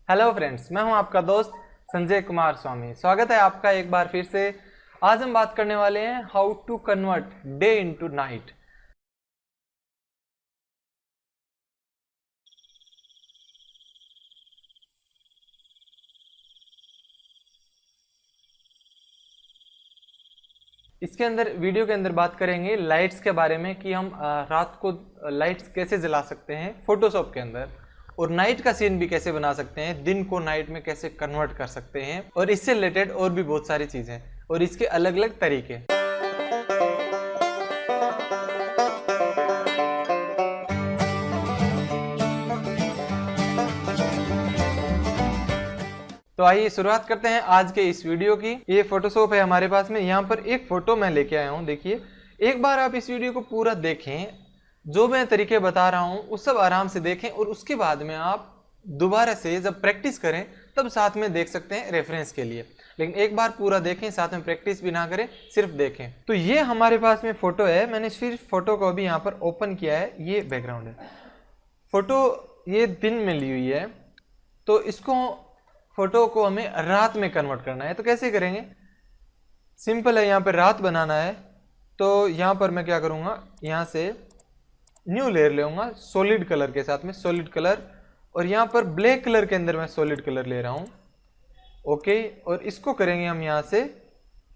Hello friends, मैं हूं आपका दोस्त संजय कुमार स्वामी। स्वागत है आपका एक बार फिर से। आज हम बात करने वाले हैं how to convert day into night. इसके अंदर वीडियो के अंदर बात करेंगे लाइट्स के बारे में कि हम रात को लाइट्स कैसे जला सकते हैं फोटोशॉप के अंदर, और नाइट का सीन भी कैसे बना सकते हैं, दिन को नाइट में कैसे कन्वर्ट कर सकते हैं, और इससे रिलेटेड और भी बहुत सारी चीजें और इसके अलग अलग तरीके। तो आइए शुरुआत करते हैं आज के इस वीडियो की। ये फोटोशॉप है हमारे पास में। यहाँ पर एक फोटो मैं लेके आया हूँ। देखिए, एक बार आप इस वीडियो को पूरा देखें, जो मैं तरीके बता रहा हूँ वो सब आराम से देखें, और उसके बाद में आप दोबारा से जब प्रैक्टिस करें तब साथ में देख सकते हैं रेफरेंस के लिए। लेकिन एक बार पूरा देखें, साथ में प्रैक्टिस भी ना करें, सिर्फ देखें। तो ये हमारे पास में फोटो है। मैंने सिर्फ फोटो को अभी यहाँ पर ओपन किया है। ये बैकग्राउंड है। फोटो ये दिन में ली हुई है, तो इसको फोटो को हमें रात में कन्वर्ट करना है। तो कैसे करेंगे? सिंपल है। यहाँ पर रात बनाना है, तो यहाँ पर मैं क्या करूँगा, यहाँ से न्यू लेयर लेऊंगा सॉलिड कलर के साथ में, सॉलिड कलर, और यहाँ पर ब्लैक कलर के अंदर मैं सॉलिड कलर ले रहा हूँ। ओके, और इसको करेंगे हम यहाँ से।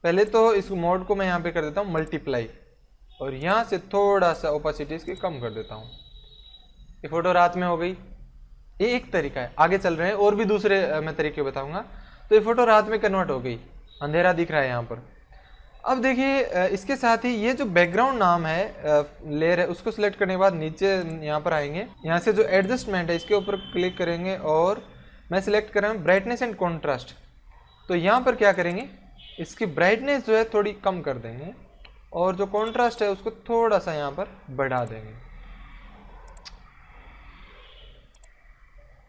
पहले तो इस मोड को मैं यहाँ पे कर देता हूँ मल्टीप्लाई, और यहाँ से थोड़ा सा ओपेसिटी इसकी कम कर देता हूँ। ये फोटो रात में हो गई। ये एक तरीका है। आगे चल रहे हैं, और भी दूसरे मैं तरीके बताऊंगा। तो ये फोटो रात में कन्वर्ट हो गई, अंधेरा दिख रहा है यहाँ पर। अब देखिए, इसके साथ ही ये जो बैकग्राउंड नाम है, लेयर है, उसको सिलेक्ट करने के बाद नीचे यहाँ पर आएंगे। यहाँ से जो एडजस्टमेंट है इसके ऊपर क्लिक करेंगे, और मैं सिलेक्ट कर रहा हूँ ब्राइटनेस एंड कॉन्ट्रास्ट। तो यहाँ पर क्या करेंगे, इसकी ब्राइटनेस जो है थोड़ी कम कर देंगे, और जो कॉन्ट्रास्ट है उसको थोड़ा सा यहाँ पर बढ़ा देंगे।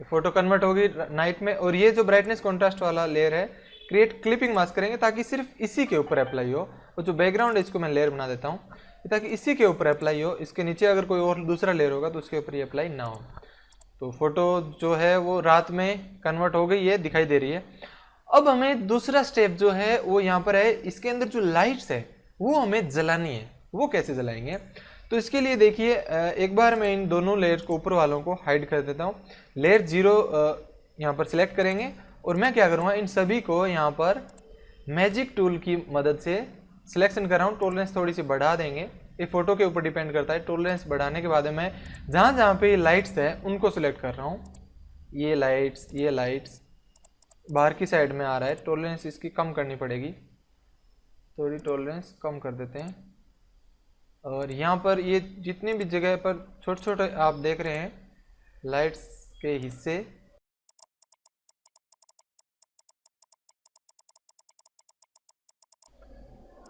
फोटो कन्वर्ट होगी नाइट में। और ये जो ब्राइटनेस कॉन्ट्रास्ट वाला लेयर है, क्रिएट क्लिपिंग मास्क करेंगे ताकि सिर्फ इसी के ऊपर अप्लाई हो। और जो बैकग्राउंड है इसको मैं लेयर बना देता हूँ ताकि इसी के ऊपर अप्लाई हो। इसके नीचे अगर कोई और दूसरा लेयर होगा तो उसके ऊपर ये अप्लाई ना हो। तो फोटो जो है वो रात में कन्वर्ट हो गई है, दिखाई दे रही है। अब हमें दूसरा स्टेप जो है वो यहाँ पर है। इसके अंदर जो लाइट्स है वो हमें जलानी है। वो कैसे जलाएंगे? तो इसके लिए देखिए, एक बार मैं इन दोनों लेयर को, ऊपर वालों को हाइड कर देता हूँ। लेयर 0 यहाँ पर सिलेक्ट करेंगे, और मैं क्या करूँगा, इन सभी को यहाँ पर मैजिक टूल की मदद से सिलेक्शन कर रहा हूँ। टॉलरेंस थोड़ी सी बढ़ा देंगे। ये फोटो के ऊपर डिपेंड करता है। टॉलरेंस बढ़ाने के बाद मैं जहाँ जहाँ पे लाइट्स है उनको सिलेक्ट कर रहा हूँ। ये लाइट्स बाहर की साइड में आ रहा है। टॉलरेंस इसकी कम करनी पड़ेगी, थोड़ी टॉलरेंस कम कर देते हैं। और यहाँ पर ये जितनी भी जगह पर छोटे छोटे आप देख रहे हैं लाइट्स के हिस्से,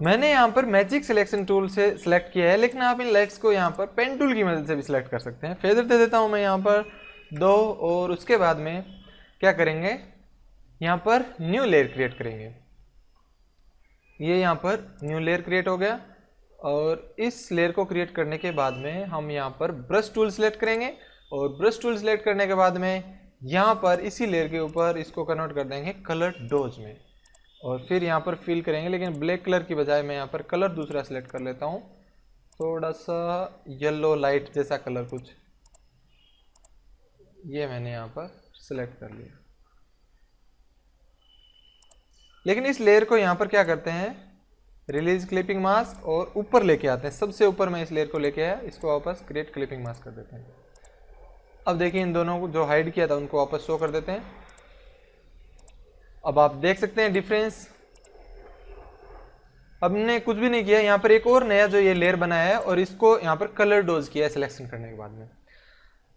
मैंने यहाँ पर मैजिक सिलेक्शन टूल से सिलेक्ट किया है। लेकिन आप इन लाइट्स को यहाँ पर पेन टूल की मदद से भी सिलेक्ट कर सकते हैं। फेदर दे देता हूँ मैं यहाँ पर 2, और उसके बाद में क्या करेंगे, यहाँ पर न्यू लेयर क्रिएट करेंगे। ये यहाँ पर न्यू लेयर क्रिएट हो गया, और इस लेयर को क्रिएट करने के बाद में हम यहाँ पर ब्रश टूल सिलेक्ट करेंगे, और ब्रश टूल सिलेक्ट करने के बाद में यहाँ पर इसी लेयर के ऊपर इसको कन्वर्ट कर देंगे कलर डोज में, और फिर यहाँ पर फिल करेंगे। लेकिन ब्लैक कलर की बजाय मैं यहाँ पर कलर दूसरा सिलेक्ट कर लेता हूँ, थोड़ा सा येलो लाइट जैसा कलर कुछ, ये मैंने यहाँ पर सिलेक्ट कर लिया। लेकिन इस लेयर को यहाँ पर क्या करते हैं, रिलीज क्लिपिंग मास्क, और ऊपर लेके आते हैं। सबसे ऊपर मैं इस लेयर को लेके आया, इसको वापस क्रिएट क्लिपिंग मास्क कर देते हैं। अब देखिए, इन दोनों को जो हाइड किया था उनको वापस शो कर देते हैं। अब आप देख सकते हैं डिफरेंस। अब हमने कुछ भी नहीं किया, यहाँ पर एक और नया जो ये लेयर बनाया है, और इसको यहाँ पर कलर डोज किया है सिलेक्शन करने के बाद में।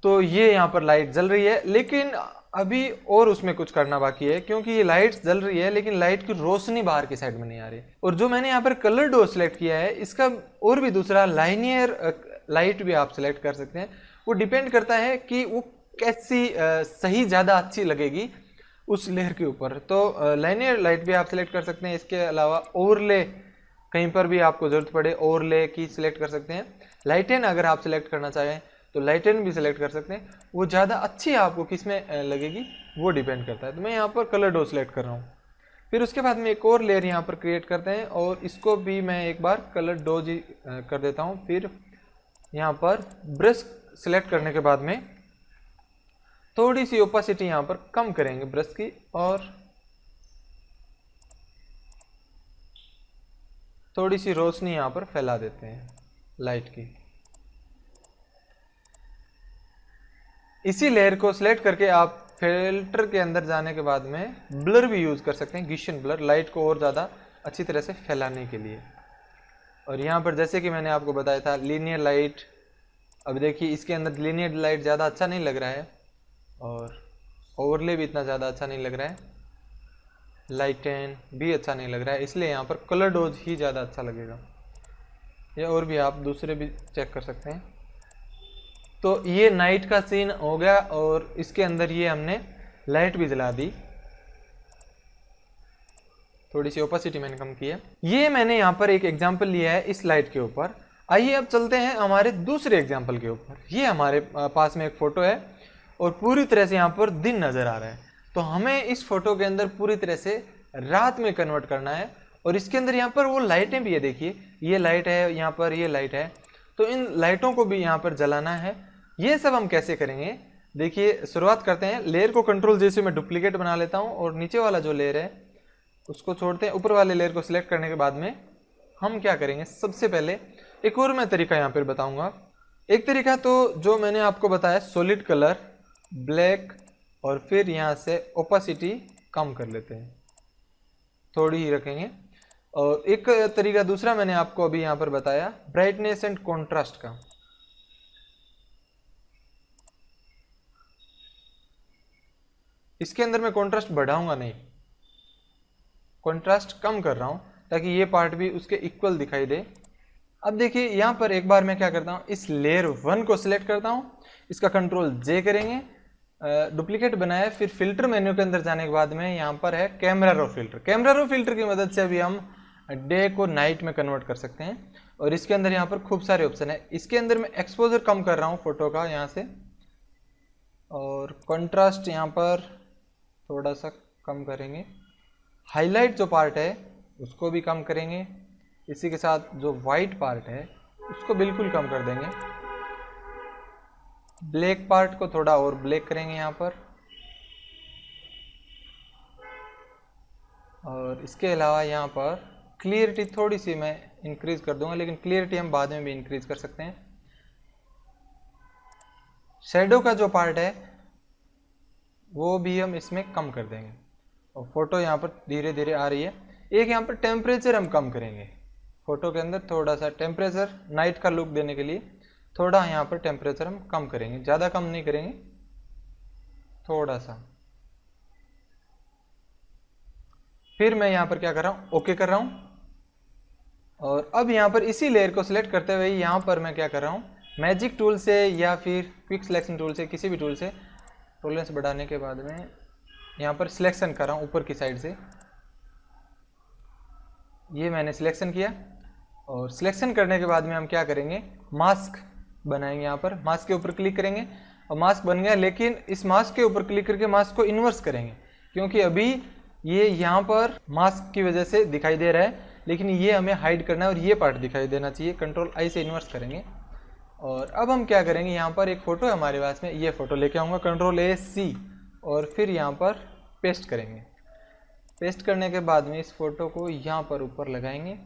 तो ये यहाँ पर लाइट जल रही है, लेकिन अभी और उसमें कुछ करना बाकी है, क्योंकि ये लाइट्स जल रही है लेकिन लाइट की रोशनी बाहर की साइड में नहीं आ रही। और जो मैंने यहाँ पर कलर डोज सिलेक्ट किया है, इसका और भी दूसरा लाइनियर लाइट भी आप सिलेक्ट कर सकते हैं। वो डिपेंड करता है कि वो कैसी सही ज़्यादा अच्छी लगेगी उस लेयर के ऊपर। तो लाइनियर लाइट भी आप सिलेक्ट कर सकते हैं। इसके अलावा ओवरले, कहीं पर भी आपको जरूरत पड़े ओवरले की सिलेक्ट कर सकते हैं। लाइटेन अगर आप सिलेक्ट करना चाहें तो लाइटन भी सिलेक्ट कर सकते हैं। वो ज़्यादा अच्छी आपको किस में लगेगी वो डिपेंड करता है। तो मैं यहाँ पर कलर डो सिलेक्ट कर रहा हूँ। फिर उसके बाद में एक और लेयर यहाँ पर क्रिएट करते हैं और इसको भी मैं एक बार कलर डो जी कर देता हूँ। फिर यहाँ पर ब्रश सिलेक्ट करने के बाद में थोड़ी सी ओपेसिटी यहाँ पर कम करेंगे ब्रश की और थोड़ी सी रोशनी यहाँ पर फैला देते हैं लाइट की। इसी लेयर को सिलेक्ट करके आप फिल्टर के अंदर जाने के बाद में ब्लर भी यूज़ कर सकते हैं, गॉसियन ब्लर, लाइट को और ज़्यादा अच्छी तरह से फैलाने के लिए। और यहाँ पर जैसे कि मैंने आपको बताया था लीनियर लाइट, अब देखिए इसके अंदर लीनियर लाइट ज़्यादा अच्छा नहीं लग रहा है और ओवरले भी इतना ज़्यादा अच्छा नहीं लग रहा है, लाइटन भी अच्छा नहीं लग रहा है, इसलिए यहाँ पर कलर डोज ही ज़्यादा अच्छा लगेगा। या और भी आप दूसरे भी चेक कर सकते हैं। तो ये नाइट का सीन हो गया और इसके अंदर ये हमने लाइट भी जला दी, थोड़ी सी ओपेसिटी मैंने कम की है। ये मैंने यहाँ पर एक एग्जांपल लिया है इस लाइट के ऊपर। आइए अब चलते हैं हमारे दूसरे एग्जांपल के ऊपर। ये हमारे पास में एक फ़ोटो है और पूरी तरह से यहाँ पर दिन नज़र आ रहा है। तो हमें इस फोटो के अंदर पूरी तरह से रात में कन्वर्ट करना है और इसके अंदर यहाँ पर वो लाइटें भी है, देखिए ये लाइट है, यहाँ पर ये लाइट है, तो इन लाइटों को भी यहाँ पर जलाना है। ये सब हम कैसे करेंगे, देखिए शुरुआत करते हैं। लेयर को कंट्रोल जैसे मैं डुप्लीकेट बना लेता हूँ और नीचे वाला जो लेयर है उसको छोड़ते हैं। ऊपर वाले लेयर को सिलेक्ट करने के बाद में हम क्या करेंगे, सबसे पहले एक और मैं तरीका यहाँ पर बताऊँगा। एक तरीका तो जो मैंने आपको बताया सॉलिड कलर ब्लैक और फिर यहाँ से ओपेसिटी कम कर लेते हैं, थोड़ी ही रखेंगे। और एक तरीका दूसरा मैंने आपको अभी यहाँ पर बताया ब्राइटनेस एंड कॉन्ट्रास्ट का। इसके अंदर मैं कॉन्ट्रास्ट बढ़ाऊंगा नहीं, कॉन्ट्रास्ट कम कर रहा हूँ ताकि ये पार्ट भी उसके इक्वल दिखाई दे। अब देखिए यहाँ पर एक बार मैं क्या करता हूँ, इस लेयर 1 को सिलेक्ट करता हूँ, इसका कंट्रोल जे करेंगे, डुप्लीकेट बनाया। फिर फिल्टर मेन्यू के अंदर जाने के बाद में यहाँ पर है कैमरा रो फिल्टर। कैमरा रो फिल्टर की मदद से अभी हम डे को नाइट में कन्वर्ट कर सकते हैं और इसके अंदर यहाँ पर खूब सारे ऑप्शन है। इसके अंदर मैं एक्सपोजर कम कर रहा हूँ फोटो का यहाँ से, और कंट्रास्ट यहाँ पर थोड़ा सा कम करेंगे। हाईलाइट जो पार्ट है उसको भी कम करेंगे, इसी के साथ जो वाइट पार्ट है उसको बिल्कुल कम कर देंगे। ब्लैक पार्ट को थोड़ा और ब्लैक करेंगे यहाँ पर, और इसके अलावा यहाँ पर क्लियरिटी थोड़ी सी मैं इंक्रीज कर दूंगा, लेकिन क्लियरिटी हम बाद में भी इंक्रीज कर सकते हैं। शैडो का जो पार्ट है वो भी हम इसमें कम कर देंगे और फोटो यहाँ पर धीरे धीरे आ रही है। एक यहाँ पर टेम्परेचर हम कम करेंगे फोटो के अंदर, थोड़ा सा टेम्परेचर नाइट का लुक देने के लिए थोड़ा यहाँ पर टेम्परेचर हम कम करेंगे, ज़्यादा कम नहीं करेंगे, थोड़ा सा। फिर मैं यहाँ पर क्या कर रहा हूँ, ओके कर रहा हूँ। और अब यहाँ पर इसी लेयर को सिलेक्ट करते हुए यहाँ पर मैं क्या कर रहा हूँ, मैजिक टूल से या फिर क्विक सिलेक्शन टूल से, किसी भी टूल से टॉलरेंस बढ़ाने के बाद में यहाँ पर सिलेक्शन कर रहा हूँ ऊपर की साइड से। ये मैंने सिलेक्शन किया और सिलेक्शन करने के बाद में हम क्या करेंगे, मास्क बनाएंगे। यहाँ पर मास्क के ऊपर क्लिक करेंगे और मास्क बन गया, लेकिन इस मास्क के ऊपर क्लिक करके मास्क को इन्वर्स करेंगे क्योंकि अभी ये यहाँ पर मास्क की वजह से दिखाई दे रहा है, लेकिन ये हमें हाइड करना है और ये पार्ट दिखाई देना चाहिए। कंट्रोल आई से इन्वर्स करेंगे। और अब हम क्या करेंगे, यहाँ पर एक फ़ोटो है हमारे पास में, ये फ़ोटो लेके आऊँगा, कंट्रोल ए सी, और फिर यहाँ पर पेस्ट करेंगे। पेस्ट करने के बाद में इस फोटो को यहाँ पर ऊपर लगाएंगे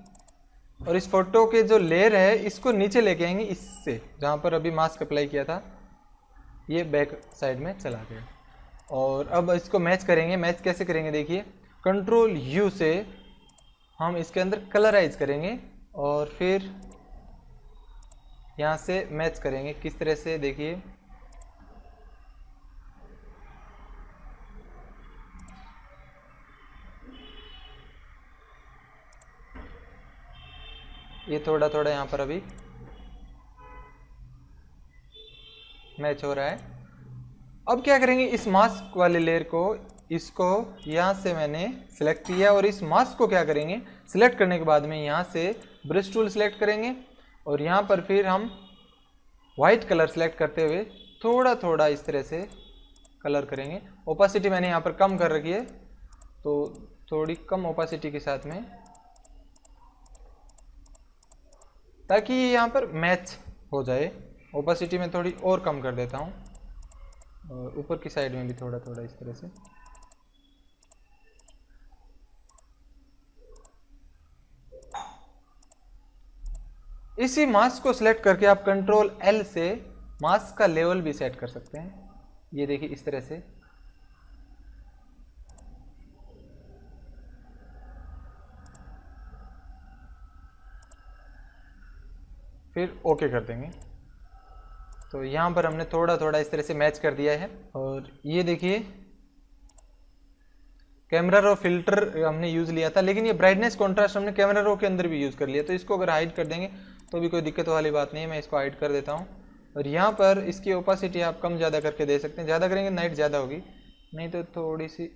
और इस फोटो के जो लेयर है इसको नीचे लेके आएंगे, इससे जहाँ पर अभी मास्क अप्लाई किया था ये बैक साइड में चला गया। और अब इसको मैच करेंगे। मैच कैसे करेंगे, देखिए कंट्रोल यू से हम इसके अंदर कलराइज करेंगे और फिर यहाँ से मैच करेंगे। किस तरह से, देखिए ये थोड़ा थोड़ा यहाँ पर अभी मैच हो रहा है। अब क्या करेंगे, इस मास्क वाले लेयर को, इसको यहाँ से मैंने सिलेक्ट किया और इस मास्क को क्या करेंगे, सिलेक्ट करने के बाद में यहाँ से ब्रश टूल सिलेक्ट करेंगे और यहाँ पर फिर हम वाइट कलर सेलेक्ट करते हुए थोड़ा थोड़ा इस तरह से कलर करेंगे। ओपासिटी मैंने यहाँ पर कम कर रखी है, तो थोड़ी कम ओपासिटी के साथ में, ताकि ये यहाँ पर मैच हो जाए। ओपासिटी में थोड़ी और कम कर देता हूँ, और ऊपर की साइड में भी थोड़ा थोड़ा इस तरह से। इसी मास्क को सिलेक्ट करके आप कंट्रोल L से मास्क का लेवल भी सेट कर सकते हैं। ये देखिए इस तरह से। फिर ओके कर देंगे। तो यहाँ पर हमने थोड़ा थोड़ा इस तरह से मैच कर दिया है। और ये देखिए कैमरा रो फिल्टर हमने यूज़ लिया था, लेकिन ये ब्राइटनेस कॉन्ट्रास्ट हमने कैमरा रो के अंदर भी यूज़ कर लिया। तो इसको अगर हाइड कर देंगे तो भी कोई दिक्कत वाली बात नहीं है। मैं इसको हाइड कर देता हूँ। और यहाँ पर इसकी ओपासिटी आप कम ज़्यादा करके दे सकते हैं। ज़्यादा करेंगे नाइट ज़्यादा होगी, नहीं तो थोड़ी सी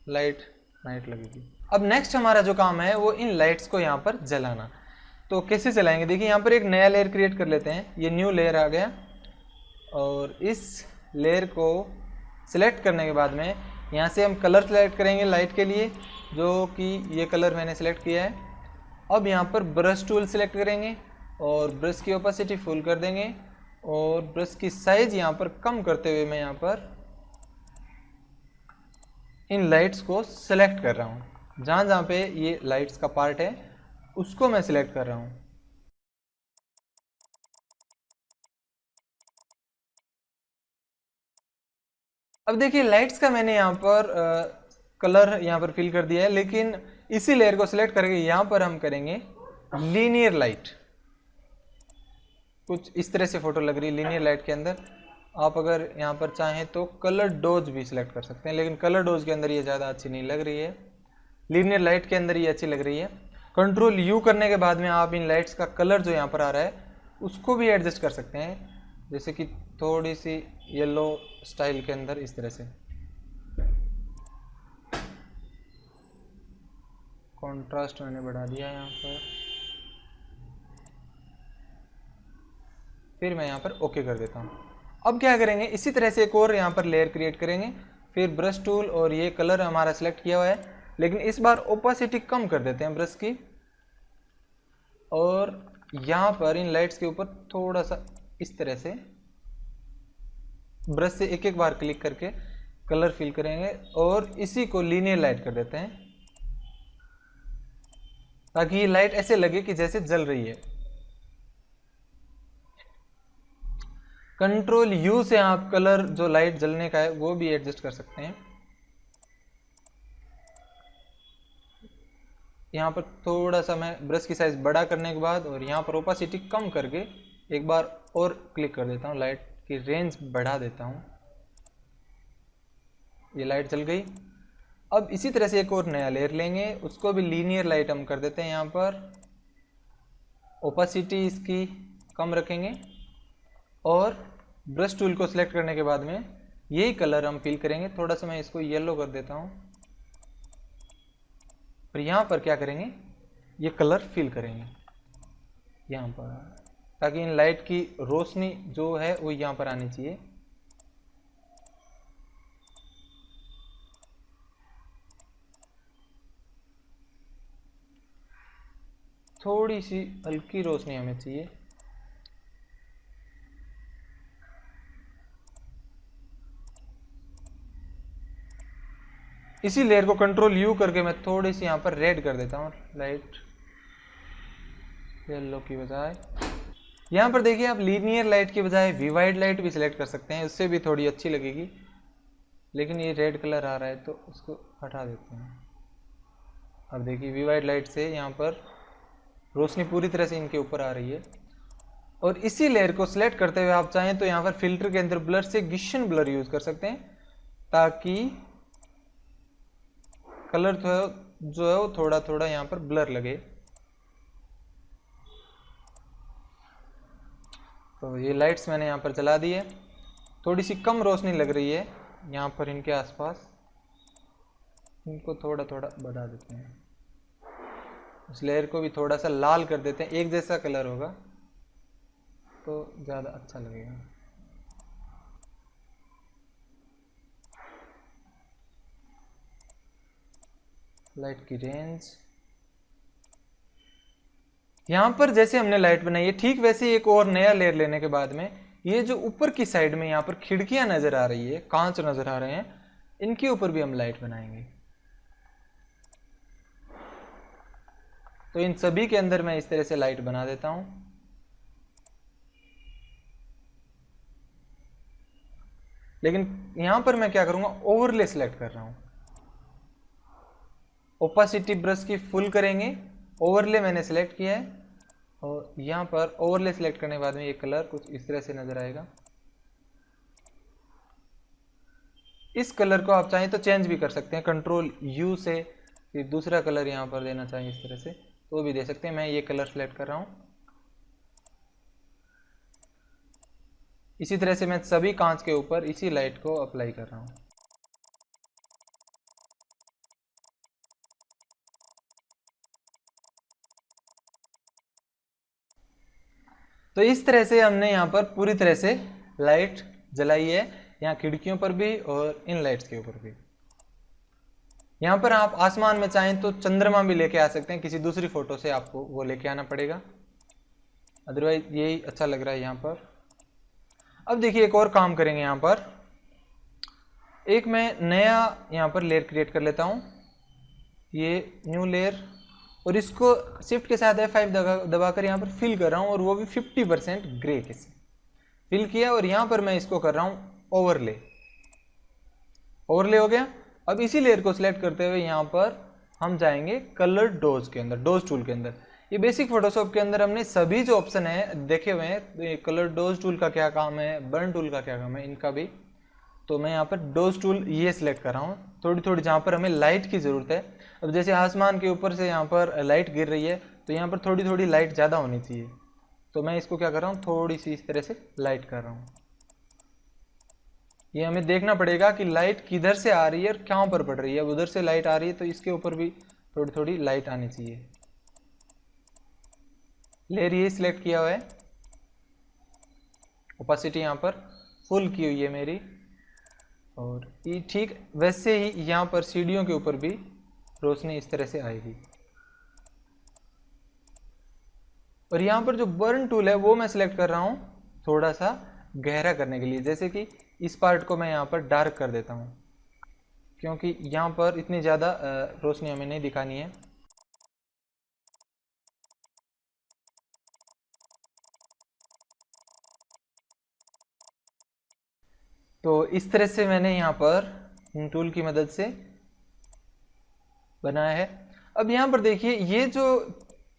लाइट नाइट लगेगी। अब नेक्स्ट हमारा जो काम है वो इन लाइट्स को यहाँ पर जलाना। तो कैसे जलाएंगे, देखिए यहाँ पर एक नया लेयर क्रिएट कर लेते हैं। ये न्यू लेयर आ गया, और इस लेयर को सिलेक्ट करने के बाद में यहाँ से हम कलर सेलेक्ट करेंगे लाइट के लिए, जो कि ये कलर मैंने सेलेक्ट किया है। अब यहाँ पर ब्रश टूल सेलेक्ट करेंगे और ब्रश की ओपेसिटी फुल कर देंगे, और ब्रश की साइज यहाँ पर कम करते हुए मैं यहाँ पर इन लाइट्स को सिलेक्ट कर रहा हूँ। जहाँ जहाँ पे ये लाइट्स का पार्ट है उसको मैं सिलेक्ट कर रहा हूँ। अब देखिए लाइट्स का मैंने यहाँ पर कलर यहाँ पर फिल कर दिया है, लेकिन इसी लेयर को सिलेक्ट करके यहाँ पर हम करेंगे लीनियर लाइट। कुछ इस तरह से फोटो लग रही है लीनियर लाइट के अंदर। आप अगर यहाँ पर चाहें तो कलर डोज भी सिलेक्ट कर सकते हैं, लेकिन कलर डोज के अंदर ये ज़्यादा अच्छी नहीं लग रही है। लीनियर लाइट के अंदर ये अच्छी लग रही है। कंट्रोल यू करने के बाद में आप इन लाइट्स का कलर जो यहाँ पर आ रहा है उसको भी एडजस्ट कर सकते हैं, जैसे कि थोड़ी सी येलो स्टाइल के अंदर इस तरह से। कॉन्ट्रास्ट मैंने बढ़ा दिया यहाँ पर। फिर मैं यहाँ पर ओके कर देता हूँ। अब क्या करेंगे, इसी तरह से एक और यहाँ पर लेयर क्रिएट करेंगे। फिर ब्रश टूल और ये कलर हमारा सेलेक्ट किया हुआ है, लेकिन इस बार ओपेसिटी कम कर देते हैं ब्रश की, और यहाँ पर इन लाइट्स के ऊपर थोड़ा सा इस तरह से ब्रश से एक एक बार क्लिक करके कलर फिल करेंगे, और इसी को लीनियर लाइट कर देते हैं, ताकि ये लाइट ऐसे लगे कि जैसे जल रही है। कंट्रोल यू से आप कलर जो लाइट जलने का है वो भी एडजस्ट कर सकते हैं। यहाँ पर थोड़ा सा मैं ब्रश की साइज बड़ा करने के बाद और यहाँ पर ओपेसिटी कम करके एक बार और क्लिक कर देता हूँ, लाइट की रेंज बढ़ा देता हूँ। ये लाइट जल गई। अब इसी तरह से एक और नया लेयर लेंगे, उसको भी लीनियर लाइट हम कर देते हैं। यहाँ पर ओपेसिटी इसकी कम रखेंगे, और ब्रश टूल को सिलेक्ट करने के बाद में यही कलर हम फिल करेंगे। थोड़ा सा मैं इसको येलो कर देता हूँ, और यहाँ पर क्या करेंगे, ये कलर फिल करेंगे यहाँ पर, ताकि इन लाइट की रोशनी जो है वो यहाँ पर आनी चाहिए। थोड़ी सी हल्की रोशनी हमें चाहिए। इसी लेयर को कंट्रोल यू करके मैं थोड़ी सी यहाँ पर रेड कर देता हूँ, लाइट येलो की बजाय। यहाँ पर देखिए आप लीनियर लाइट की बजाय विवाइड लाइट भी सिलेक्ट कर सकते हैं, उससे भी थोड़ी अच्छी लगेगी, लेकिन ये रेड कलर आ रहा है तो उसको हटा देते हैं। अब देखिए विवाइड लाइट से यहाँ पर रोशनी पूरी तरह से इनके ऊपर आ रही है। और इसी लेयर को सिलेक्ट करते हुए आप चाहें तो यहाँ पर फिल्टर के अंदर ब्लर से गिशन ब्लर यूज कर सकते हैं, ताकि कलर जो है वो थोड़ा थोड़ा यहाँ पर ब्लर लगे। तो ये लाइट्स मैंने यहाँ पर जला दी है। थोड़ी सी कम रोशनी लग रही है यहाँ पर इनके आसपास, इनको थोड़ा थोड़ा बढ़ा देते हैं। उस लेयर को भी थोड़ा सा लाल कर देते हैं, एक जैसा कलर होगा। तो ज़्यादा अच्छा लगेगा। लाइट की रेंज यहाँ पर जैसे हमने लाइट बनाई है ठीक वैसे एक और नया लेयर लेने के बाद में ये जो ऊपर की साइड में यहाँ पर खिड़कियां नजर आ रही है, कांच नजर आ रहे हैं, इनके ऊपर भी हम लाइट बनाएंगे। तो इन सभी के अंदर मैं इस तरह से लाइट बना देता हूं। लेकिन यहां पर मैं क्या करूंगा, ओवरले सिलेक्ट कर रहा हूं। ओपासिटी ब्रश की फुल करेंगे, ओवरले मैंने सिलेक्ट किया है और यहां पर ओवरले सिलेक्ट करने के बाद में ये कलर कुछ इस तरह से नजर आएगा। इस कलर को आप चाहें तो चेंज भी कर सकते हैं, कंट्रोल यू से फिर दूसरा कलर यहां पर देना चाहें इस तरह से तो भी दे सकते हैं। मैं ये कलर सेलेक्ट कर रहा हूं। इसी तरह से मैं सभी कांच के ऊपर इसी लाइट को अप्लाई कर रहा हूं। तो इस तरह से हमने यहाँ पर पूरी तरह से लाइट जलाई है, यहाँ खिड़कियों पर भी और इन लाइट्स के ऊपर भी। यहाँ पर आप आसमान में चाहें तो चंद्रमा भी लेके आ सकते हैं, किसी दूसरी फोटो से आपको वो लेके आना पड़ेगा, अदरवाइज यही अच्छा लग रहा है यहाँ पर। अब देखिए एक और काम करेंगे, यहाँ पर एक मैं नया यहाँ पर लेयर क्रिएट कर लेता हूँ, ये न्यू लेयर, और इसको शिफ्ट के साथ F5 दबाकर यहाँ पर फिल कर रहा हूँ और वो भी 50% ग्रे के से फिल किया। और यहाँ पर मैं इसको कर रहा हूँ ओवरले, ओवरले हो गया। अब इसी लेयर को सिलेक्ट करते हुए यहाँ पर हम जाएंगे कलर डोज के अंदर, डोज टूल के अंदर। ये बेसिक फोटोशॉप के अंदर हमने सभी जो ऑप्शन है देखे हुए हैं, तो कलर डोज टूल का क्या काम है, बर्न टूल का क्या काम है, इनका भी। तो मैं यहाँ पर डोज टूल ये सिलेक्ट कर रहा हूँ, थोड़ी थोड़ी जहाँ पर हमें लाइट की ज़रूरत है। अब जैसे आसमान के ऊपर से यहाँ पर लाइट गिर रही है तो यहाँ पर थोड़ी थोड़ी लाइट ज़्यादा होनी चाहिए, तो मैं इसको क्या कर रहा हूँ, थोड़ी सी इस तरह से लाइट कर रहा हूँ। ये हमें देखना पड़ेगा कि लाइट किधर से आ रही है और कहाँ पर पड़ रही है। अब उधर से लाइट आ रही है तो इसके ऊपर भी थोड़ी थोड़ी लाइट आनी चाहिए। लेयर ये सिलेक्ट किया हुआ है, ओपासिटी यहाँ पर फुल की हुई है मेरी, और ये ठीक वैसे ही यहाँ पर सीढ़ियों के ऊपर भी रोशनी इस तरह से आएगी। और यहाँ पर जो बर्न टूल है वो मैं सिलेक्ट कर रहा हूँ थोड़ा सा गहरा करने के लिए, जैसे कि इस पार्ट को मैं यहाँ पर डार्क कर देता हूँ, क्योंकि यहाँ पर इतनी ज़्यादा रोशनी हमें नहीं दिखानी है। तो इस तरह से मैंने यहाँ पर टूल की मदद से बनाया है। अब यहाँ पर देखिए ये जो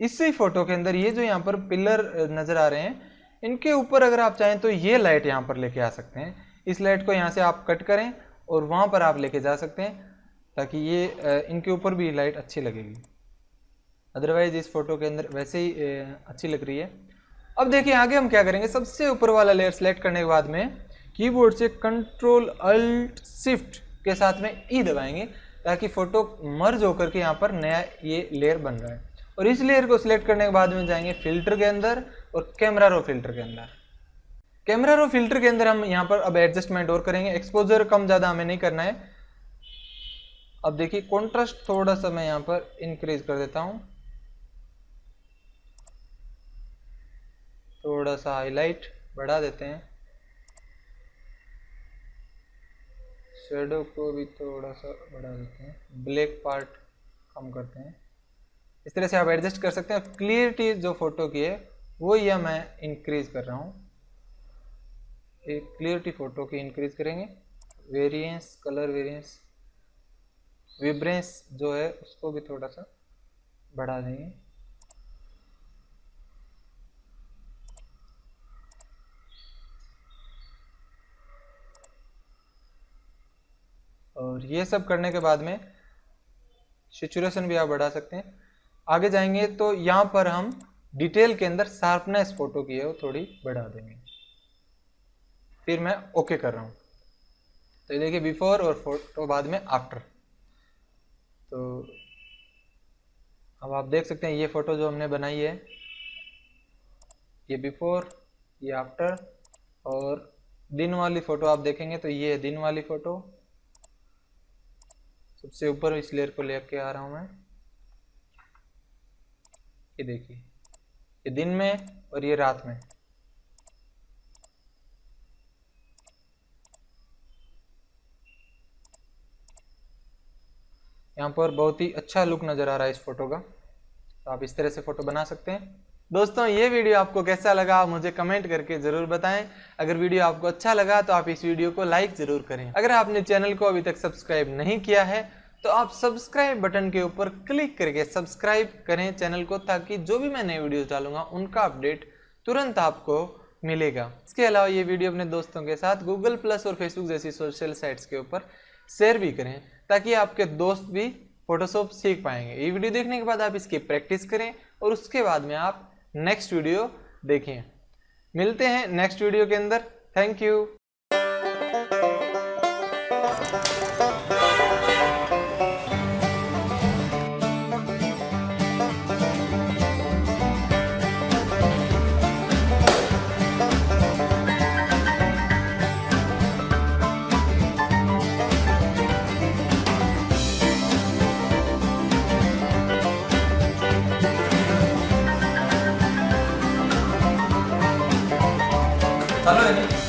इसी फोटो के अंदर ये जो यहाँ पर पिलर नजर आ रहे हैं, इनके ऊपर अगर आप चाहें तो ये लाइट यहाँ पर लेके आ सकते हैं। इस लाइट को यहाँ से आप कट करें और वहाँ पर आप लेके जा सकते हैं, ताकि ये इनके ऊपर भी लाइट अच्छी लगेगी। अदरवाइज इस फोटो के अंदर वैसे ही अच्छी लग रही है। अब देखिए आगे हम क्या करेंगे, सबसे ऊपर वाला लेयर सेलेक्ट करने के बाद में कीबोर्ड से कंट्रोल अल्ट शिफ्ट के साथ में ई दबाएंगे, ताकि फोटो मर्ज होकर के यहाँ पर नया ये लेयर बन रहा है। और इस लेयर को सिलेक्ट करने के बाद में जाएंगे फिल्टर के अंदर और कैमरा रो फिल्टर के अंदर। कैमरा रो फिल्टर के अंदर हम यहाँ पर अब एडजस्टमेंट और करेंगे, एक्सपोजर कम ज़्यादा हमें नहीं करना है। अब देखिए कॉन्ट्रास्ट थोड़ा सा मैं यहाँ पर इंक्रीज कर देता हूँ, थोड़ा सा हाईलाइट बढ़ा देते हैं, शेडो को भी थोड़ा सा बढ़ा देते हैं, ब्लैक पार्ट कम करते हैं। इस तरह से आप एडजस्ट कर सकते हैं। क्लियरिटी जो फोटो की है वो यह मैं इंक्रीज कर रहा हूँ, एक क्लियरिटी फोटो की इंक्रीज करेंगे। वेरिएंस, कलर वेरिएंस, विब्रेंस जो है उसको भी थोड़ा सा बढ़ा देंगे। और ये सब करने के बाद में सैचुरेशन भी आप बढ़ा सकते हैं। आगे जाएंगे तो यहाँ पर हम डिटेल के अंदर शार्पनेस फोटो की है वो थोड़ी बढ़ा देंगे। फिर मैं ओके कर रहा हूँ, तो ये देखिए बिफोर और फोटो बाद में आफ्टर। तो अब आप देख सकते हैं ये फोटो जो हमने बनाई है, ये बिफोर ये आफ्टर, और दिन वाली फोटो आप देखेंगे तो ये है दिन वाली फोटो। सबसे ऊपर इस लेयर को लेके आ रहा हूं मैं, ये देखिए, ये दिन में और ये रात में। यहाँ पर बहुत ही अच्छा लुक नजर आ रहा है इस फोटो का, तो आप इस तरह से फोटो बना सकते हैं। दोस्तों ये वीडियो आपको कैसा लगा मुझे कमेंट करके जरूर बताएं। अगर वीडियो आपको अच्छा लगा तो आप इस वीडियो को लाइक जरूर करें। अगर आपने चैनल को अभी तक सब्सक्राइब नहीं किया है तो आप सब्सक्राइब बटन के ऊपर क्लिक करके सब्सक्राइब करें चैनल को, ताकि जो भी मैं नए वीडियो डालूंगा उनका अपडेट तुरंत आपको मिलेगा। इसके अलावा ये वीडियो अपने दोस्तों के साथ गूगल प्लस और फेसबुक जैसी सोशल साइट्स के ऊपर शेयर भी करें, ताकि आपके दोस्त भी फोटोशॉप सीख पाएंगे। ये वीडियो देखने के बाद आप इसकी प्रैक्टिस करें और उसके बाद में आप नेक्स्ट वीडियो देखें। मिलते हैं नेक्स्ट वीडियो के अंदर। Thank you. चालू है।